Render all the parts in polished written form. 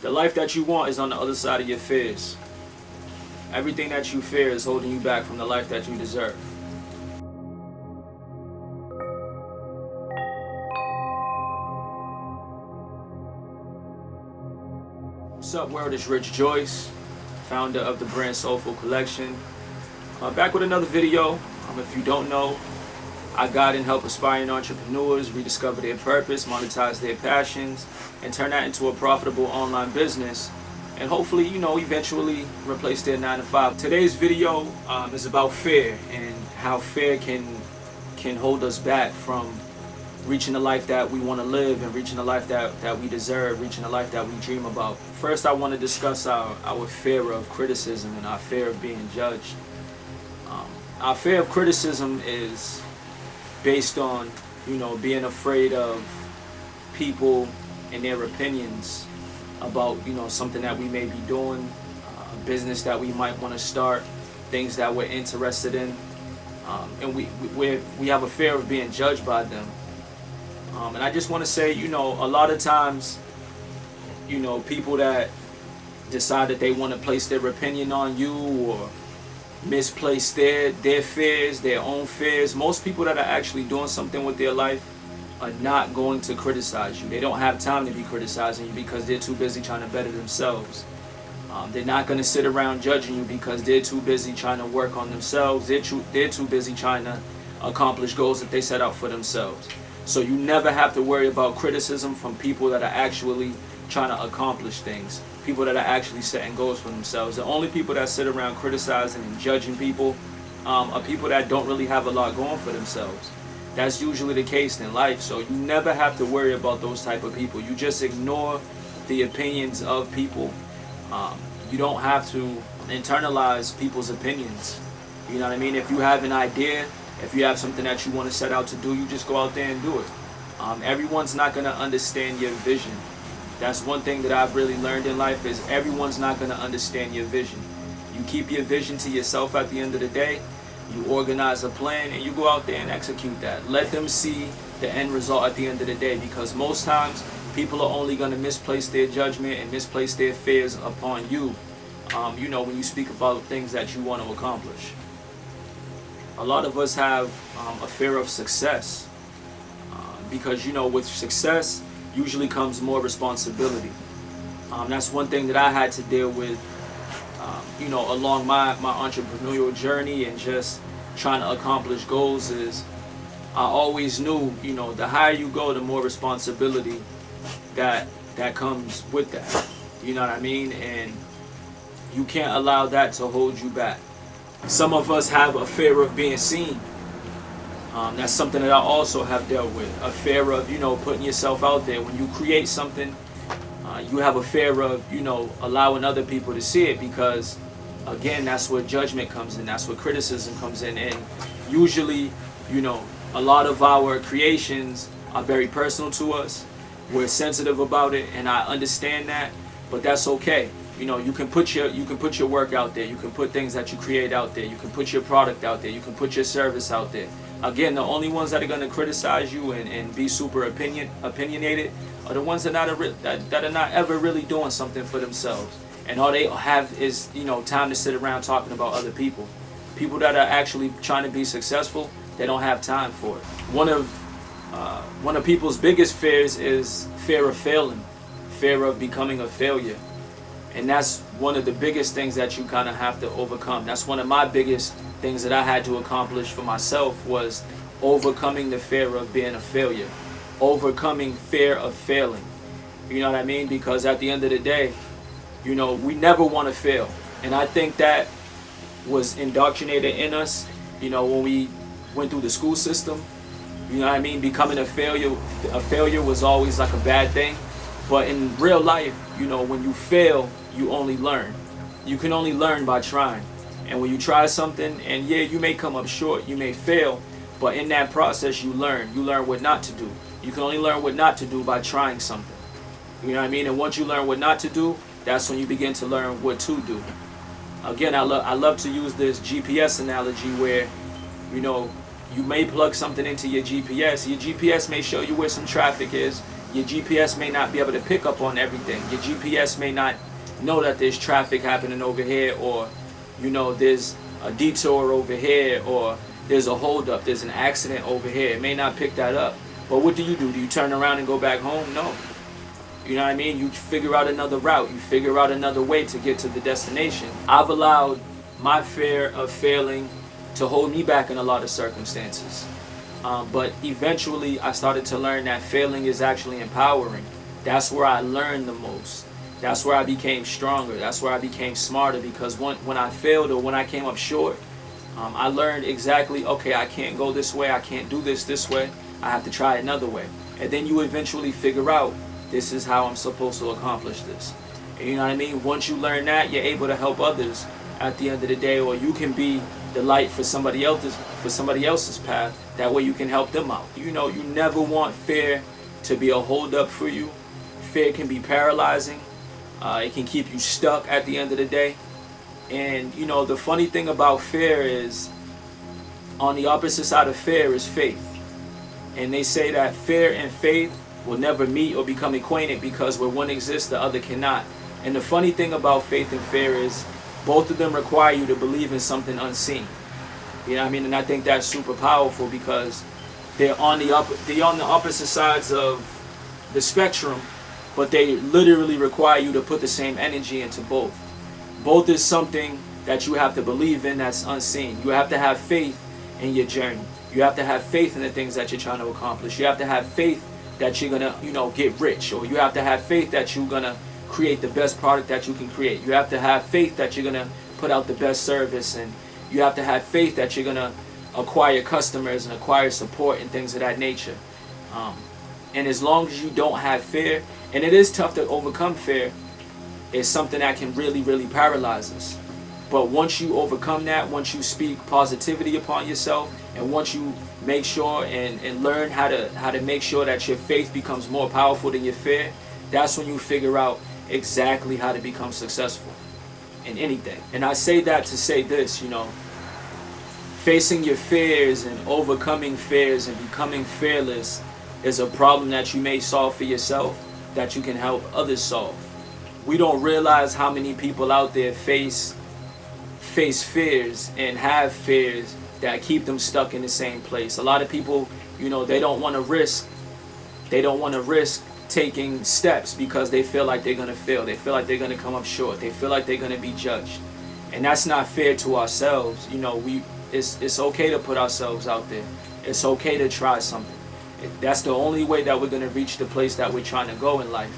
The life that you want is on the other side of your fears. Everything that you fear is holding you back from the life that you deserve. What's up, world? It's Rich Joyce, founder of the brand Soulfull Collection. Back with another video. If you don't know, I guide and help aspiring entrepreneurs rediscover their purpose, monetize their passions, and turn that into a profitable online business, and hopefully, eventually replace their 9-to-5. Today's video is about fear and how fear can hold us back from reaching the life that we want to live and reaching the life that we deserve, reaching the life that we dream about. First, I want to discuss our fear of criticism and our fear of being judged. Our fear of criticism is based on, being afraid of people and their opinions about, something that we may be doing, a business that we might want to start, things that we're interested in, and we have a fear of being judged by them. And I just want to say, a lot of times, people that decide that they want to place their opinion on you or misplace their fears, their own fears. Most people that are actually doing something with their life are not going to criticize you. They don't have time to be criticizing you because they're too busy trying to better themselves. They're not going to sit around judging you because they're too busy trying to work on themselves. They're too busy trying to accomplish goals that they set out for themselves. So you never have to worry about criticism from people that are actually trying to accomplish things. People that are actually setting goals for themselves. The only people that sit around criticizing and judging people are people that don't really have a lot going for themselves. That's usually the case in life. So you never have to worry about those type of people. You just ignore the opinions of people. You don't have to internalize people's opinions. You know what I mean? If you have an idea, if you have something that you want to set out to do, you just go out there and do it. Everyone's not going to understand your vision. That's one thing that I've really learned in life is everyone's not going to understand your vision. You keep your vision to yourself at the end of the day. You organize a plan and you go out there and execute that. Let them see the end result at the end of the day, because most times people are only going to misplace their judgment and misplace their fears upon you, when you speak about things that you want to accomplish. A lot of us have a fear of success because, with success usually comes more responsibility. That's one thing that I had to deal with, along my entrepreneurial journey and just trying to accomplish goals is I always knew, the higher you go, the more responsibility that comes with that. You know what I mean? And you can't allow that to hold you back. Some of us have a fear of being seen. That's something that I also have dealt with. A fear of, putting yourself out there. When you create something, you have a fear of, allowing other people to see it because, again, that's where judgment comes in. That's where criticism comes in. And usually, a lot of our creations are very personal to us. We're sensitive about it, and I understand that, but that's okay. You can put your work out there. You can put things that you create out there. You can put your product out there. You can put your service out there. Again, the only ones that are going to criticize you and be super opinionated are the ones that are not ever really doing something for themselves. And all they have is, time to sit around talking about other people. People that are actually trying to be successful, they don't have time for it. One of people's biggest fears is fear of failing, fear of becoming a failure. And that's one of the biggest things that you kind of have to overcome. That's one of my biggest things that I had to accomplish for myself was overcoming the fear of being a failure, overcoming fear of failing. You know what I mean? Because at the end of the day, we never want to fail. And I think that was indoctrinated in us, when we went through the school system. You know what I mean? Becoming a failure was always like a bad thing. But in real life, when you fail, you only learn. You can only learn by trying. And when you try something, and yeah, you may come up short, you may fail, but in that process you learn. You learn what not to do. You can only learn what not to do by trying something. You know what I mean? And once you learn what not to do, that's when you begin to learn what to do. Again, I love to use this GPS analogy where, you may plug something into your GPS. Your GPS may show you where some traffic is. Your GPS may not be able to pick up on everything. Your GPS may not know that there's traffic happening over here, or there's a detour over here, or there's a holdup, there's an accident over here. It may not pick that up. But what do? Do you turn around and go back home? No. You know what I mean? You figure out another route. You figure out another way to get to the destination. I've allowed my fear of failing to hold me back in a lot of circumstances. But eventually I started to learn that failing is actually empowering. That's where I learned the most. That's where I became stronger. That's where I became smarter, because when I failed or when I came up short, I learned exactly, okay, I can't go this way. I can't do this way. I have to try another way. And then you eventually figure out, this is how I'm supposed to accomplish this. And you know what I mean? Once you learn that, you're able to help others at the end of the day, or you can be the light for somebody else's path. That way you can help them out. You never want fear to be a holdup for you. Fear can be paralyzing. It can keep you stuck at the end of the day. And the funny thing about fear is, on the opposite side of fear is faith. And they say that fear and faith will never meet or become acquainted, because where one exists, the other cannot. And the funny thing about faith and fear is, both of them require you to believe in something unseen. You know what I mean? And I think that's super powerful, because they're on the opposite sides of the spectrum, but they literally require you to put the same energy into both. Both is something that you have to believe in that's unseen. You have to have faith in your journey. You have to have faith in the things that you're trying to accomplish. You have to have faith that you're gonna, get rich, or you have to have faith that you're gonna create the best product that you can create. You have to have faith that you're gonna put out the best service, and you have to have faith that you're gonna acquire customers and acquire support and things of that nature. And as long as you don't have fear, and it is tough to overcome fear, it's something that can really, really paralyze us. But once you overcome that, once you speak positivity upon yourself, and once you make sure and learn how to make sure that your faith becomes more powerful than your fear, that's when you figure out exactly how to become successful in anything. And I say that to say this, facing your fears and overcoming fears and becoming fearless is a problem that you may solve for yourself, that you can help others solve. We don't realize how many people out there face fears and have fears that keep them stuck in the same place. A lot of people, they don't want to risk taking steps because they feel like they're going to fail. They feel like they're going to come up short. They feel like they're going to be judged. And that's not fair to ourselves. It's okay to put ourselves out there. It's okay to try something. That's the only way that we're going to reach the place that we're trying to go in life,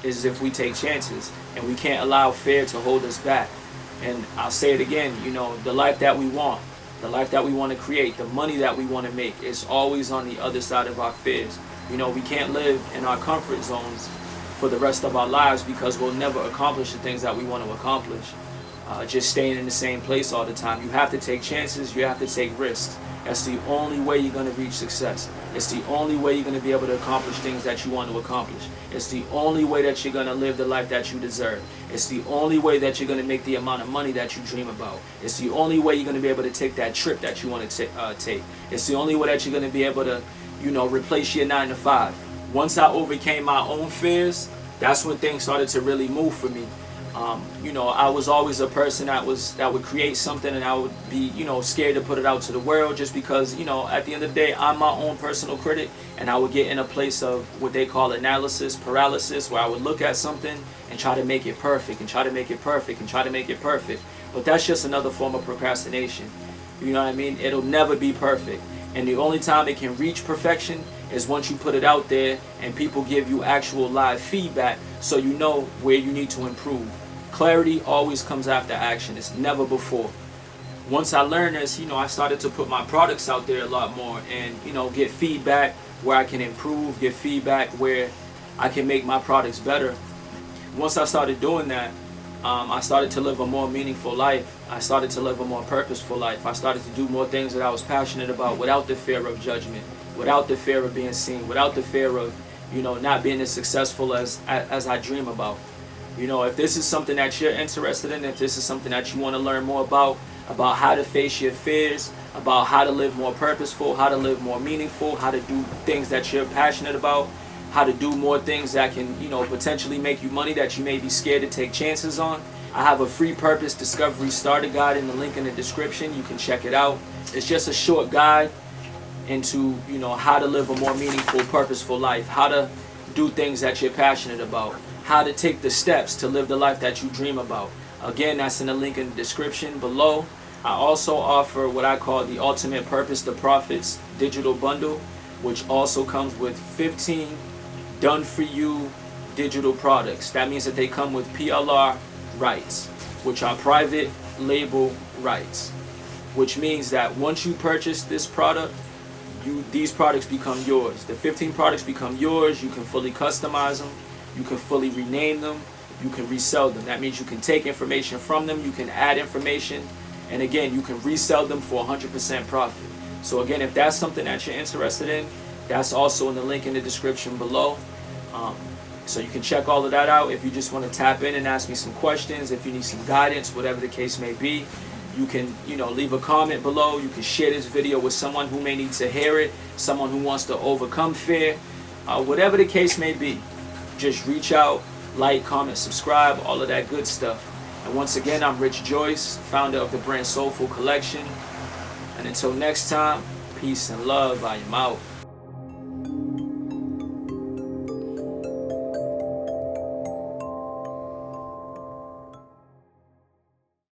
is if we take chances. And we can't allow fear to hold us back. And I'll say it again, the life that we want, the life that we want to create, the money that we want to make is always on the other side of our fears. We can't live in our comfort zones for the rest of our lives, because we'll never accomplish the things that we want to accomplish. Just staying in the same place all the time. You have to take chances. You have to take risks. That's the only way you're going to reach success. It's the only way you're going to be able to accomplish things that you want to accomplish. It's the only way that you're going to live the life that you deserve. It's the only way that you're going to make the amount of money that you dream about. It's the only way you're going to be able to take that trip that you want to take. It's the only way that you're going to be able to, replace your 9 to 5. Once I overcame my own fears, that's when things started to really move for me. I was always a person that would create something, and I would be, scared to put it out to the world, just because, at the end of the day, I'm my own personal critic, and I would get in a place of what they call analysis paralysis, where I would look at something and try to make it perfect, and try to make it perfect, and try to make it perfect. But that's just another form of procrastination. You know what I mean? It'll never be perfect. And the only time it can reach perfection is once you put it out there and people give you actual live feedback, so you know where you need to improve. Clarity always comes after action. It's never before. Once I learned this, I started to put my products out there a lot more, and, get feedback where I can improve, get feedback where I can make my products better. Once I started doing that, I started to live a more meaningful life. I started to live a more purposeful life. I started to do more things that I was passionate about, without the fear of judgment, without the fear of being seen, without the fear of, not being as successful as I dream about. If this is something that you're interested in, if this is something that you want to learn more about how to face your fears, about how to live more purposeful, how to live more meaningful, how to do things that you're passionate about, how to do more things that can, potentially make you money that you may be scared to take chances on. I have a free purpose discovery starter guide in the link in the description. You can check it out. It's just a short guide into, how to live a more meaningful, purposeful life, how to do things that you're passionate about, how to take the steps to live the life that you dream about. Again, that's in the link in the description below. I also offer what I call the Ultimate Purpose to Profits digital bundle, which also comes with 15 done-for-you digital products. That means that they come with PLR rights, which are private label rights, which means that once you purchase this product, these products become yours. The 15 products become yours. You can fully customize them. You can fully rename them. You can resell them. That means you can take information from them. You can add information. And again, you can resell them for 100% profit. So again, if that's something that you're interested in, that's also in the link in the description below. So you can check all of that out. If you just want to tap in and ask me some questions, if you need some guidance, whatever the case may be, you can, leave a comment below. You can share this video with someone who may need to hear it, someone who wants to overcome fear, whatever the case may be. Just reach out, like, comment, subscribe, all of that good stuff. And once again, I'm Rich Joyce, founder of the brand Soulfull Collection. And until next time, peace and love. I am out.